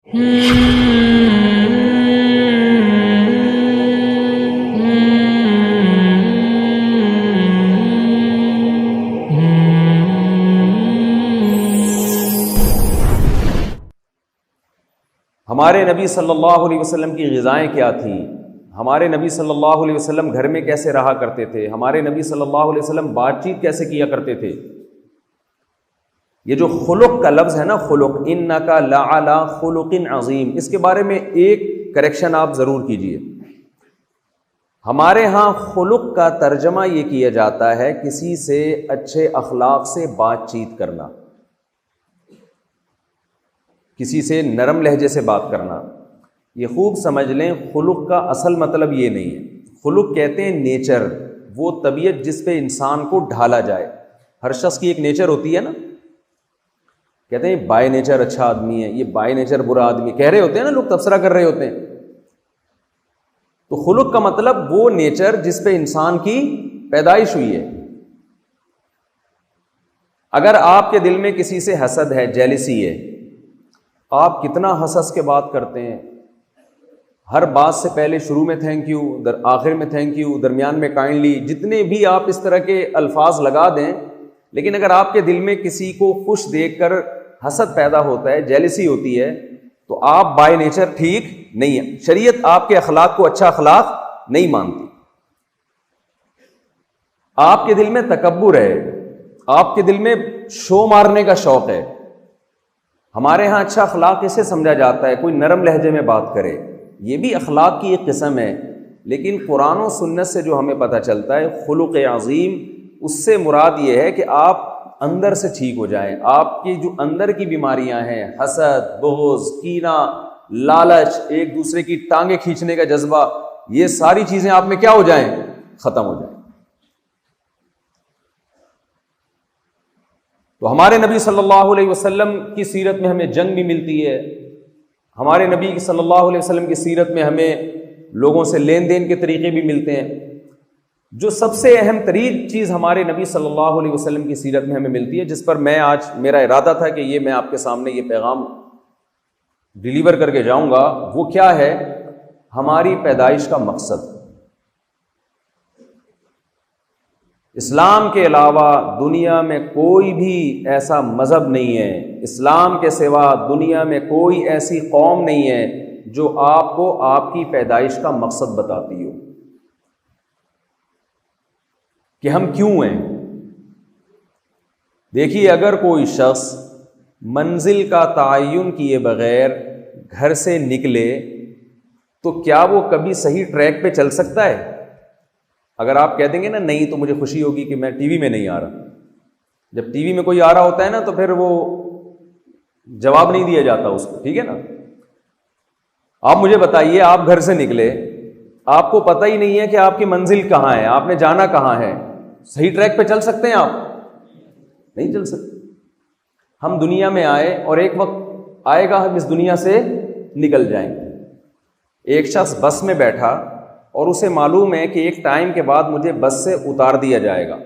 ہمارے نبی صلی اللہ علیہ وسلم کی غذائیں کیا تھیں؟ ہمارے نبی صلی اللہ علیہ وسلم گھر میں کیسے رہا کرتے تھے؟ ہمارے نبی صلی اللہ علیہ وسلم بات چیت کیسے کیا کرتے تھے؟ یہ جو خلق کا لفظ ہے نا، خلق، انک لعلی خلق عظیم، اس کے بارے میں ایک کریکشن آپ ضرور کیجئے۔ ہمارے ہاں خلق کا ترجمہ یہ کیا جاتا ہے کسی سے اچھے اخلاق سے بات چیت کرنا، کسی سے نرم لہجے سے بات کرنا۔ یہ خوب سمجھ لیں، خلق کا اصل مطلب یہ نہیں ہے۔ خلق کہتے ہیں نیچر، وہ طبیعت جس پہ انسان کو ڈھالا جائے۔ ہر شخص کی ایک نیچر ہوتی ہے نا، کہتے ہیں بائی نیچر اچھا آدمی ہے، یہ بائی نیچر برا آدمی، کہہ رہے ہوتے ہیں نا لوگ، تبصرہ کر رہے ہوتے ہیں۔ تو خلق کا مطلب وہ نیچر جس پہ انسان کی پیدائش ہوئی ہے۔ اگر آپ کے دل میں کسی سے حسد ہے، جیلسی ہے، آپ کتنا ہنس ہنس کے بات کرتے ہیں، ہر بات سے پہلے شروع میں تھینک یو، آخر میں تھینک یو، درمیان میں کائنڈلی، جتنے بھی آپ اس طرح کے الفاظ لگا دیں، لیکن اگر آپ کے دل میں کسی کو خوش دیکھ کر حسد پیدا ہوتا ہے، جیلسی ہوتی ہے، تو آپ بائی نیچر ٹھیک نہیں ہے۔ شریعت آپ کے اخلاق کو اچھا اخلاق نہیں مانتی۔ آپ کے دل میں تکبر ہے، آپ کے دل میں شو مارنے کا شوق ہے۔ ہمارے ہاں اچھا اخلاق اسے سمجھا جاتا ہے کوئی نرم لہجے میں بات کرے، یہ بھی اخلاق کی ایک قسم ہے، لیکن قرآن و سنت سے جو ہمیں پتہ چلتا ہے خلق عظیم، اس سے مراد یہ ہے کہ آپ اندر سے ٹھیک ہو جائیں۔ آپ کی جو اندر کی بیماریاں ہیں، حسد، بغض، کینہ، لالچ، ایک دوسرے کی ٹانگیں کھینچنے کا جذبہ، یہ ساری چیزیں آپ میں کیا ہو جائیں؟ ختم ہو جائیں۔ تو ہمارے نبی صلی اللہ علیہ وسلم کی سیرت میں ہمیں جنگ بھی ملتی ہے، ہمارے نبی صلی اللہ علیہ وسلم کی سیرت میں ہمیں لوگوں سے لین دین کے طریقے بھی ملتے ہیں۔ جو سب سے اہم ترین چیز ہمارے نبی صلی اللہ علیہ وسلم کی سیرت میں ہمیں ملتی ہے، جس پر میں آج میرا ارادہ تھا کہ یہ میں آپ کے سامنے یہ پیغام ڈیلیور کر کے جاؤں گا، وہ کیا ہے؟ ہماری پیدائش کا مقصد۔ اسلام کے علاوہ دنیا میں کوئی بھی ایسا مذہب نہیں ہے، اسلام کے سوا دنیا میں کوئی ایسی قوم نہیں ہے جو آپ کو آپ کی پیدائش کا مقصد بتاتی ہو کہ ہم کیوں ہیں۔ دیکھیے، اگر کوئی شخص منزل کا تعین کیے بغیر گھر سے نکلے تو کیا وہ کبھی صحیح ٹریک پہ چل سکتا ہے؟ اگر آپ کہہ دیں گے نا نہیں، تو مجھے خوشی ہوگی کہ میں ٹی وی میں نہیں آ رہا۔ جب ٹی وی میں کوئی آ رہا ہوتا ہے نا تو پھر وہ جواب نہیں دیا جاتا اس کو، ٹھیک ہے نا۔ آپ مجھے بتائیے، آپ گھر سے نکلے، آپ کو پتہ ہی نہیں ہے کہ آپ کی منزل کہاں ہے، آپ نے جانا کہاں ہے، صحیح ٹریک پہ چل سکتے ہیں آپ؟ نہیں چل سکتے۔ ہم دنیا میں آئے اور ایک وقت آئے گا ہم اس دنیا سے نکل جائیں گے۔ ایک شخص بس میں بیٹھا اور اسے معلوم ہے کہ ایک ٹائم کے بعد مجھے بس سے اتار دیا جائے گا۔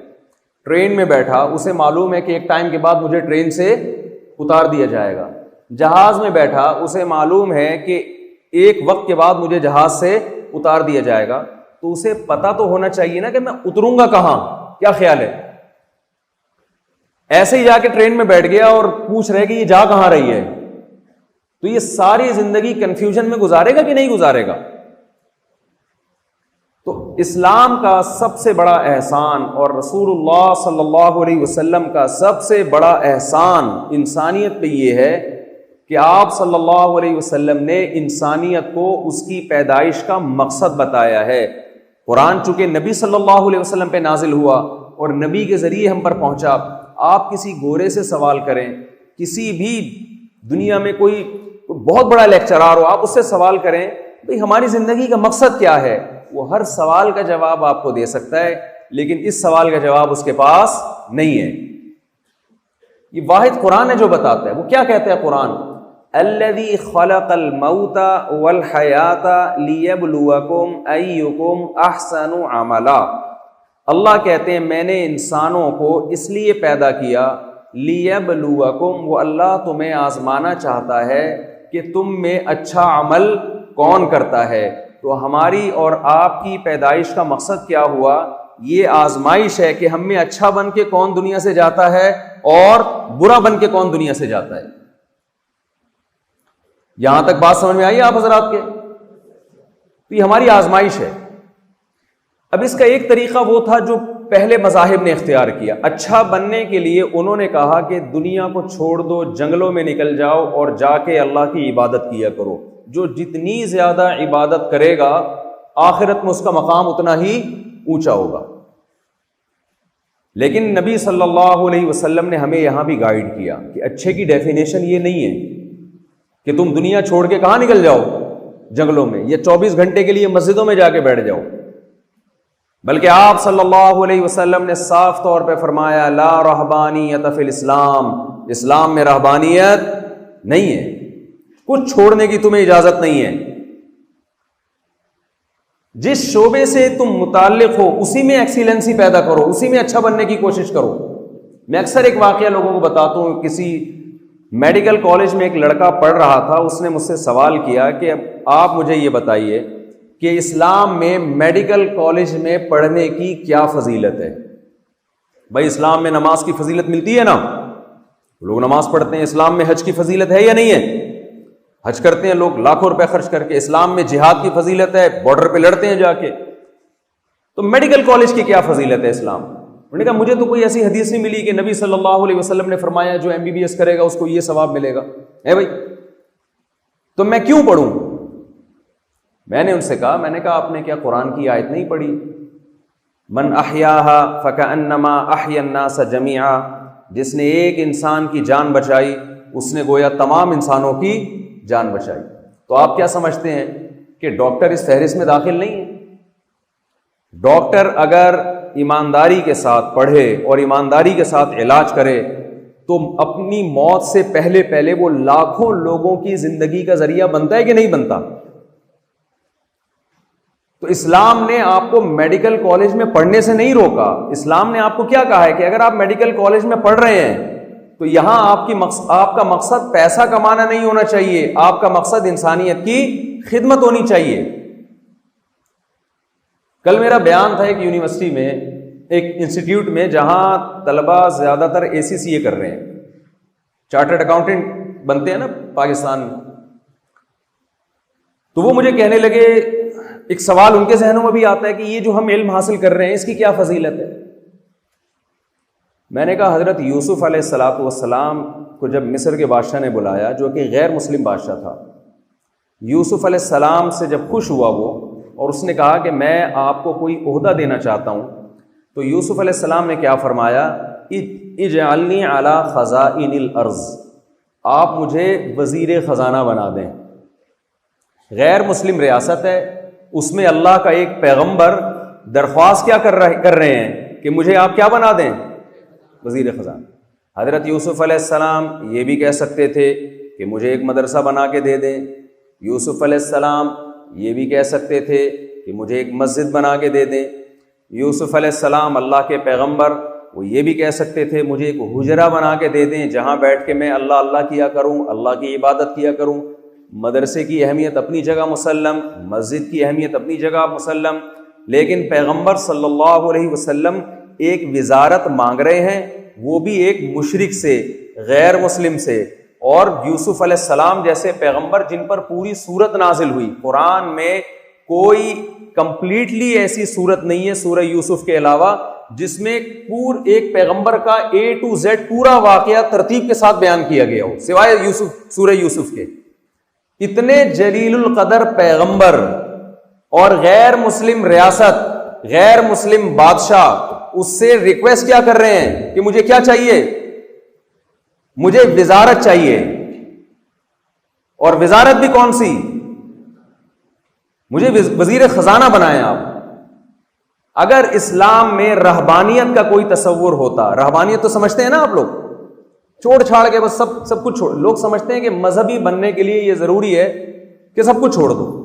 ٹرین میں بیٹھا، اسے معلوم ہے کہ ایک ٹائم کے بعد مجھے ٹرین سے اتار دیا جائے گا۔ جہاز میں بیٹھا، اسے معلوم ہے کہ ایک وقت کے بعد مجھے جہاز سے اتار دیا جائے گا، تو اسے پتہ تو ہونا چاہیے نا کہ میں اتروں گا کہاں۔ کیا خیال ہے؟ ایسے ہی جا کے ٹرین میں بیٹھ گیا اور پوچھ رہے کہ یہ جا کہاں رہی ہے، تو یہ ساری زندگی کنفیوژن میں گزارے گا کہ نہیں گزارے گا؟ تو اسلام کا سب سے بڑا احسان اور رسول اللہ صلی اللہ علیہ وسلم کا سب سے بڑا احسان انسانیت پہ یہ ہے کہ آپ صلی اللہ علیہ وسلم نے انسانیت کو اس کی پیدائش کا مقصد بتایا ہے۔ قرآن چونکہ نبی صلی اللہ علیہ وسلم پہ نازل ہوا اور نبی کے ذریعے ہم پر پہنچا۔ آپ کسی گورے سے سوال کریں، کسی بھی دنیا میں کوئی بہت بڑا لیکچرار ہو، آپ اس سے سوال کریں بھئی ہماری زندگی کا مقصد کیا ہے، وہ ہر سوال کا جواب آپ کو دے سکتا ہے، لیکن اس سوال کا جواب اس کے پاس نہیں ہے۔ یہ واحد قرآن ہے جو بتاتا ہے۔ وہ کیا کہتا ہے قرآن؟ الذی خلق الموت والحیات لیبلوکم ایکم احسن عملا۔ اللہ کہتے ہیں میں نے انسانوں کو اس لیے پیدا کیا، لیبلوکم، وہ اللہ تمہیں آزمانا چاہتا ہے، کہ تم میں اچھا عمل کون کرتا ہے. تو ہماری اور آپ کی پیدائش کا مقصد کیا ہوا؟ یہ آزمائش ہے کہ ہم میں اچھا بن کے کون دنیا سے جاتا ہے اور برا بن کے کون دنیا سے جاتا ہے. یہاں تک بات سمجھ میں آئی آپ حضرات کے؟ تو یہ ہماری آزمائش ہے. اب اس کا ایک طریقہ وہ تھا جو پہلے مذاہب نے اختیار کیا. اچھا بننے کے لیے انہوں نے کہا کہ دنیا کو چھوڑ دو, جنگلوں میں نکل جاؤ اور جا کے اللہ کی عبادت کیا کرو. جو جتنی زیادہ عبادت کرے گا آخرت میں اس کا مقام اتنا ہی اونچا ہوگا. لیکن نبی صلی اللہ علیہ وسلم نے ہمیں یہاں بھی گائیڈ کیا کہ اچھے کی ڈیفینیشن یہ نہیں ہے کہ تم دنیا چھوڑ کے کہاں نکل جاؤ, جنگلوں میں, یا 24 گھنٹے کے لیے مسجدوں میں جا کے بیٹھ جاؤ. بلکہ آپ صلی اللہ علیہ وسلم نے صاف طور پہ فرمایا لا رہبانیت فی الاسلام, اسلام میں رہبانیت نہیں ہے, کچھ چھوڑنے کی تمہیں اجازت نہیں ہے. جس شعبے سے تم متعلق ہو اسی میں ایکسیلنسی پیدا کرو, اسی میں اچھا بننے کی کوشش کرو. میں اکثر ایک واقعہ لوگوں کو بتاتا ہوں. کسی میڈیکل کالج میں ایک لڑکا پڑھ رہا تھا, اس نے مجھ سے سوال کیا کہ آپ مجھے یہ بتائیے کہ اسلام میں میڈیکل کالج میں پڑھنے کی کیا فضیلت ہے. بھائی اسلام میں نماز کی فضیلت ملتی ہے نا, لوگ نماز پڑھتے ہیں. اسلام میں حج کی فضیلت ہے یا نہیں ہے؟ حج کرتے ہیں لوگ لاکھوں روپے خرچ کر کے. اسلام میں جہاد کی فضیلت ہے, بارڈر پہ لڑتے ہیں جا کے. تو میڈیکل کالج کی کیا فضیلت ہے اسلام؟ انہوں نے کہا مجھے تو کوئی ایسی حدیث نہیں ملی کہ نبی صلی اللہ علیہ وسلم نے فرمایا جو MBBS کرے گا اس کو یہ ثواب ملے گا. بھائی تو میں کیوں پڑھوں؟ میں نے ان سے کہا, میں نے کہا آپ نے کیا قرآن کی آیت نہیں پڑھی؟ من احیاها فکأنما احیا الناس جمیعا, جس نے ایک انسان کی جان بچائی اس نے گویا تمام انسانوں کی جان بچائی. تو آپ کیا سمجھتے ہیں کہ ڈاکٹر اس فہرست میں داخل نہیں ہے؟ ڈاکٹر اگر ایمانداری کے ساتھ پڑھے اور ایمانداری کے ساتھ علاج کرے تو اپنی موت سے پہلے وہ لاکھوں لوگوں کی زندگی کا ذریعہ بنتا ہے کہ نہیں بنتا؟ تو اسلام نے آپ کو میڈیکل کالج میں پڑھنے سے نہیں روکا. اسلام نے آپ کو کیا کہا ہے کہ اگر آپ میڈیکل کالج میں پڑھ رہے ہیں تو یہاں آپ کا مقصد پیسہ کمانا نہیں ہونا چاہیے, آپ کا مقصد انسانیت کی خدمت ہونی چاہیے. کل میرا بیان تھا ایک یونیورسٹی میں, ایک انسٹیٹیوٹ میں, جہاں طلبہ زیادہ تر ACCA کر رہے ہیں, چارٹرڈ اکاؤنٹنٹ بنتے ہیں نا پاکستان میں. تو وہ مجھے کہنے لگے, ایک سوال ان کے ذہنوں میں بھی آتا ہے کہ یہ جو ہم علم حاصل کر رہے ہیں اس کی کیا فضیلت ہے؟ میں نے کہا حضرت یوسف علیہ السلام کو جب مصر کے بادشاہ نے بلایا, جو کہ غیر مسلم بادشاہ تھا, یوسف علیہ السلام سے جب خوش ہوا وہ اور اس نے کہا کہ میں آپ کو کوئی عہدہ دینا چاہتا ہوں, تو یوسف علیہ السلام نے کیا فرمایا؟ اجعلنی علی خزائن الارض, آپ مجھے وزیر خزانہ بنا دیں. غیر مسلم ریاست ہے, اس میں اللہ کا ایک پیغمبر درخواست کیا کر رہے ہیں کہ مجھے آپ کیا بنا دیں؟ وزیر خزانہ. حضرت یوسف علیہ السلام یہ بھی کہہ سکتے تھے کہ مجھے ایک مدرسہ بنا کے دے دیں. یوسف علیہ السلام یہ بھی کہہ سکتے تھے کہ مجھے ایک مسجد بنا کے دے دیں. یوسف علیہ السلام اللہ کے پیغمبر, وہ یہ بھی کہہ سکتے تھے مجھے ایک حجرہ بنا کے دے دیں جہاں بیٹھ کے میں اللہ اللہ کیا کروں, اللہ کی عبادت کیا کروں. مدرسے کی اہمیت اپنی جگہ مسلم, مسجد کی اہمیت اپنی جگہ مسلم, لیکن پیغمبر صلی اللہ علیہ وسلم ایک وزارت مانگ رہے ہیں, وہ بھی ایک مشرک سے, غیر مسلم سے. اور یوسف علیہ السلام جیسے پیغمبر جن پر پوری سورت نازل ہوئی, قرآن میں کوئی کمپلیٹلی ایسی سورت نہیں ہے سورہ یوسف کے علاوہ جس میں ایک پیغمبر کا A to Z پورا واقعہ ترتیب کے ساتھ بیان کیا گیا ہو, سوائے سورہ یوسف کے. اتنے جلیل القدر پیغمبر اور غیر مسلم ریاست, غیر مسلم بادشاہ اس سے ریکویسٹ کیا کر رہے ہیں کہ مجھے کیا چاہیے؟ مجھے وزارت چاہیے. اور وزارت بھی کون سی؟ مجھے وزیر خزانہ بنائیں آپ. اگر اسلام میں رہبانیت کا کوئی تصور ہوتا, رہبانیت تو سمجھتے ہیں نا آپ لوگ, چھوڑ چھاڑ کے بس سب کچھ چھوڑ. لوگ سمجھتے ہیں کہ مذہبی بننے کے لیے یہ ضروری ہے کہ سب کچھ چھوڑ دو.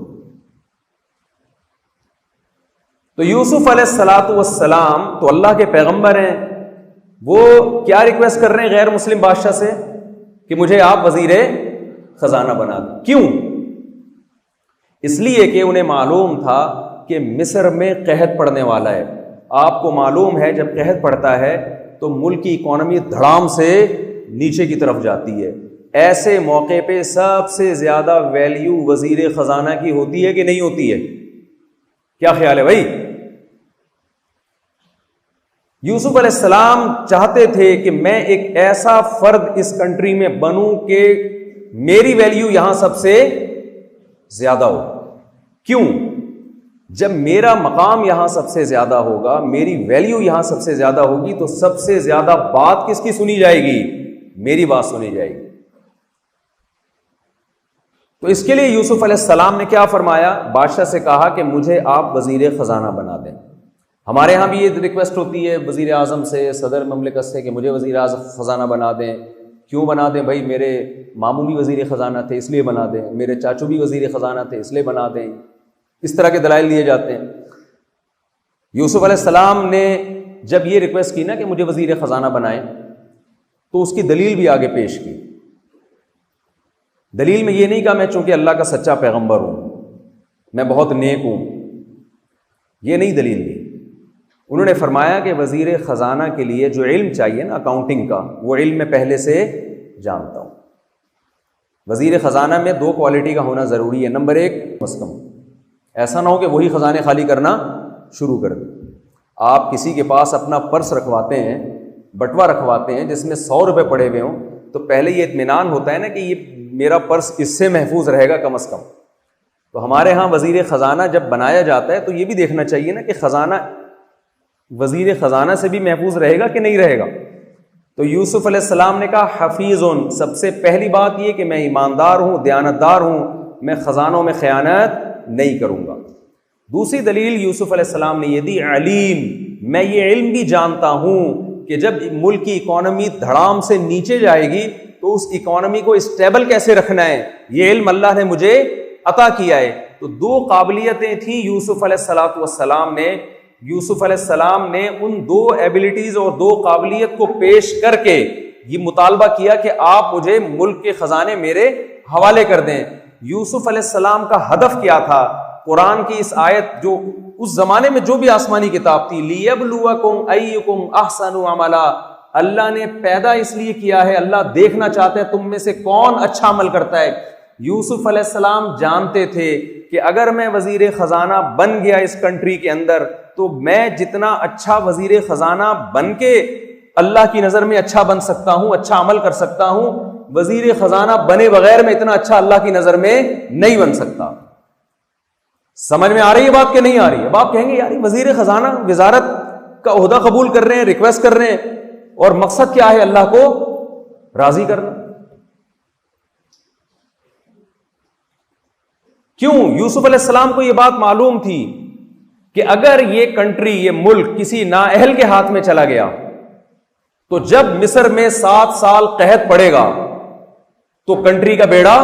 تو یوسف علیہ السلام تو اللہ کے پیغمبر ہیں, وہ کیا ریکویسٹ کر رہے ہیں غیر مسلم بادشاہ سے کہ مجھے آپ وزیر خزانہ بنا دیں. کیوں؟ اس لیے کہ انہیں معلوم تھا کہ مصر میں قحط پڑنے والا ہے. آپ کو معلوم ہے جب قحط پڑتا ہے تو ملک کی اکانومی دھڑام سے نیچے کی طرف جاتی ہے. ایسے موقع پہ سب سے زیادہ ویلیو وزیر خزانہ کی ہوتی ہے کہ نہیں ہوتی ہے؟ کیا خیال ہے بھائی؟ یوسف علیہ السلام چاہتے تھے کہ میں ایک ایسا فرد اس کنٹری میں بنوں کہ میری ویلیو یہاں سب سے زیادہ ہو. کیوں؟ جب میرا مقام یہاں سب سے زیادہ ہوگا، میری ویلیو یہاں سب سے زیادہ ہوگی، تو سب سے زیادہ بات کس کی سنی جائے گی؟ میری بات سنی جائے گی. تو اس کے لیے یوسف علیہ السلام نے کیا فرمایا؟ بادشاہ سے کہا کہ مجھے آپ وزیر خزانہ بنا دیں. ہمارے ہاں بھی یہ ریکویسٹ ہوتی ہے وزیر اعظم سے، صدر مملکت سے، کہ مجھے وزیر اعظم خزانہ بنا دیں. کیوں بنا دیں بھائی؟ میرے ماموں بھی وزیر خزانہ تھے اس لیے بنا دیں، میرے چاچو بھی وزیر خزانہ تھے اس لیے بنا دیں. اس طرح کے دلائل دیے جاتے ہیں. یوسف علیہ السلام نے جب یہ ریکویسٹ کی نا کہ مجھے وزیر خزانہ بنائیں، تو اس کی دلیل بھی آگے پیش کی. دلیل میں یہ نہیں کہا میں چونکہ اللہ کا سچا پیغمبر ہوں، میں بہت نیک ہوں، یہ نہیں دلیل دی. انہوں نے فرمایا کہ وزیر خزانہ کے لیے جو علم چاہیے نا اکاؤنٹنگ کا، وہ علم میں پہلے سے جانتا ہوں. وزیر خزانہ میں 2 کوالٹی کا ہونا ضروری ہے. نمبر 1 کم از کم ایسا نہ ہو کہ وہی خزانے خالی کرنا شروع کر دیں. آپ کسی کے پاس اپنا پرس رکھواتے ہیں، بٹوا رکھواتے ہیں جس میں 100 روپے پڑے ہوئے ہوں، تو پہلے یہ اطمینان ہوتا ہے نا کہ یہ میرا پرس اس سے محفوظ رہے گا کم از کم. تو ہمارے ہاں وزیر خزانہ جب بنایا جاتا ہے تو یہ بھی دیکھنا چاہیے نا کہ خزانہ وزیر خزانہ سے بھی محفوظ رہے گا کہ نہیں رہے گا. تو یوسف علیہ السلام نے کہا حفیظن، سب سے پہلی بات یہ کہ میں ایماندار ہوں، دیانتدار ہوں، میں خزانوں میں خیانت نہیں کروں گا. دوسری دلیل یوسف علیہ السلام نے یہ دی علیم، میں یہ علم بھی جانتا ہوں کہ جب ملک کی اکانومی دھڑام سے نیچے جائے گی تو اس اکانومی کو اسٹیبل کیسے رکھنا ہے، یہ علم اللہ نے مجھے عطا کیا ہے. تو 2 قابلیتیں تھیں یوسف علیہ السلام میں. یوسف علیہ السلام نے ان 2 ایبلٹیز اور 2 قابلیت کو پیش کر کے یہ مطالبہ کیا کہ آپ مجھے ملک کے خزانے میرے حوالے کر دیں. یوسف علیہ السلام کا ہدف کیا تھا؟ قرآن کی اس آیت، جو اس زمانے میں جو بھی آسمانی کتاب تھی، لِيَبْلُوَكُمْ أَيُّكُمْ أَحْسَنُ عَمَلًا، اللہ نے پیدا اس لیے کیا ہے، اللہ دیکھنا چاہتے ہیں تم میں سے کون اچھا عمل کرتا ہے. یوسف علیہ السلام جانتے تھے کہ اگر میں وزیر خزانہ بن گیا اس کنٹری کے اندر تو میں جتنا اچھا وزیر خزانہ بن کے اللہ کی نظر میں اچھا بن سکتا ہوں، اچھا عمل کر سکتا ہوں، وزیر خزانہ بنے بغیر میں اتنا اچھا اللہ کی نظر میں نہیں بن سکتا. سمجھ میں آ رہی ہے بات کہ نہیں آ رہی ہے؟ اب آپ کہیں گے یار وزیر خزانہ وزارت کا عہدہ قبول کر رہے ہیں، ریکویسٹ کر رہے ہیں، اور مقصد کیا ہے؟ اللہ کو راضی کرنا. کیوں؟ یوسف علیہ السلام کو یہ بات معلوم تھی کہ اگر یہ کنٹری، یہ ملک کسی نااہل کے ہاتھ میں چلا گیا تو جب مصر میں 7 سال قحط پڑے گا تو کنٹری کا بیڑا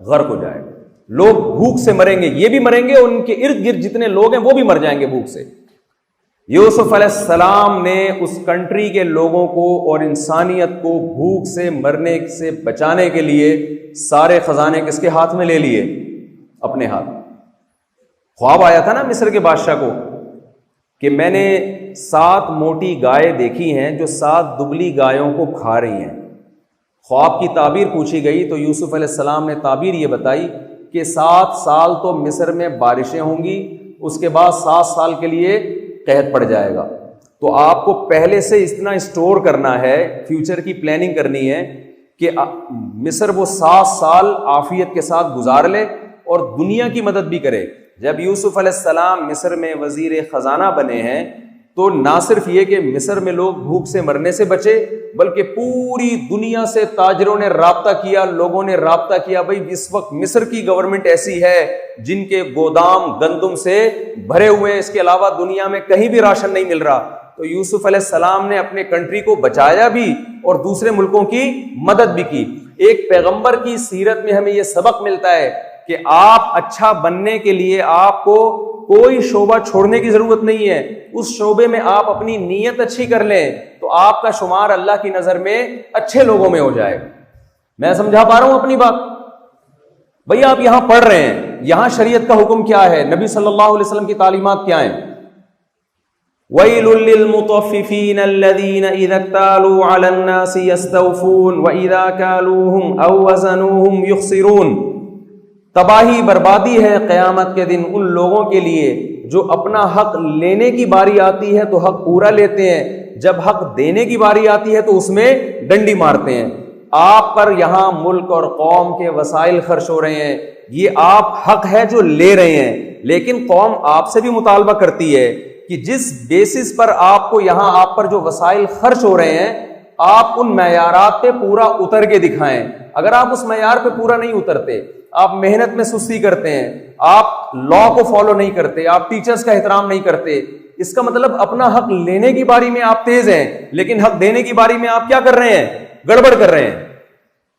غرق ہو جائے گا. لوگ بھوک سے مریں گے، یہ بھی مریں گے، اور ان کے ارد گرد جتنے لوگ ہیں وہ بھی مر جائیں گے بھوک سے. یوسف علیہ السلام نے اس کنٹری کے لوگوں کو اور انسانیت کو بھوک سے مرنے سے بچانے کے لیے سارے خزانے کس کے ہاتھ میں لے لیے؟ اپنے ہاتھ. خواب آیا تھا نا مصر کے بادشاہ کو کہ میں نے 7 موٹی گائے دیکھی ہیں جو 7 دبلی گایوں کو کھا رہی ہیں. خواب کی تعبیر پوچھی گئی تو یوسف علیہ السلام نے تعبیر یہ بتائی کہ 7 سال تو مصر میں بارشیں ہوں گی، اس کے بعد 7 سال کے لیے قحط پڑ جائے گا. تو آپ کو پہلے سے اتنا اسٹور کرنا ہے، فیوچر کی پلاننگ کرنی ہے کہ مصر وہ 7 سال عافیت کے ساتھ گزار لے اور دنیا کی مدد بھی کرے. جب یوسف علیہ السلام مصر میں وزیر خزانہ بنے ہیں تو نہ صرف یہ کہ مصر میں لوگ بھوک سے مرنے سے بچے، بلکہ پوری دنیا سے تاجروں نے رابطہ کیا، لوگوں نے رابطہ کیا. بھائی اس وقت مصر کی گورنمنٹ ایسی ہے جن کے گودام گندم سے بھرے ہوئے ہیں، اس کے علاوہ دنیا میں کہیں بھی راشن نہیں مل رہا. تو یوسف علیہ السلام نے اپنے کنٹری کو بچایا بھی اور دوسرے ملکوں کی مدد بھی کی. ایک پیغمبر کی سیرت میں ہمیں یہ سبق ملتا ہے کہ آپ اچھا بننے کے لیے آپ کو کوئی شعبہ چھوڑنے کی ضرورت نہیں ہے. اس شعبے میں آپ اپنی نیت اچھی کر لیں تو آپ کا شمار اللہ کی نظر میں اچھے لوگوں میں ہو جائے گا. میں سمجھا پا رہا ہوں اپنی بات؟ بھئی آپ یہاں پڑھ رہے ہیں، یہاں شریعت کا حکم کیا ہے، نبی صلی اللہ علیہ وسلم کی تعلیمات کیا ہیں؟ وَيْلٌ لِّلْمُطَفِّفِينَ الَّذِينَ إِذَا اكْتَالُوا عَلَى النَّاسِ يَسْتَوْفُونَ وَإِذَا كَالُوهُمْ أَوْ وَّزَنُوهُمْ يُخْسِرُونَ۔ تباہی بربادی ہے قیامت کے دن ان لوگوں کے لیے جو اپنا حق لینے کی باری آتی ہے تو حق پورا لیتے ہیں، جب حق دینے کی باری آتی ہے تو اس میں ڈنڈی مارتے ہیں۔ آپ پر یہاں ملک اور قوم کے وسائل خرچ ہو رہے ہیں، یہ آپ حق ہے جو لے رہے ہیں، لیکن قوم آپ سے بھی مطالبہ کرتی ہے کہ جس بیسس پر آپ کو یہاں آپ پر جو وسائل خرچ ہو رہے ہیں آپ ان معیارات پہ پورا اتر کے دکھائیں۔ اگر آپ اس معیار پہ پورا نہیں اترتے، آپ محنت میں سستی کرتے ہیں، آپ لا کو فالو نہیں کرتے، آپ ٹیچرز کا احترام نہیں کرتے، اس کا مطلب اپنا حق لینے کی باری میں آپ تیز ہیں لیکن حق دینے کی باری میں آپ کیا کر رہے ہیں؟ گڑبڑ کر رہے ہیں۔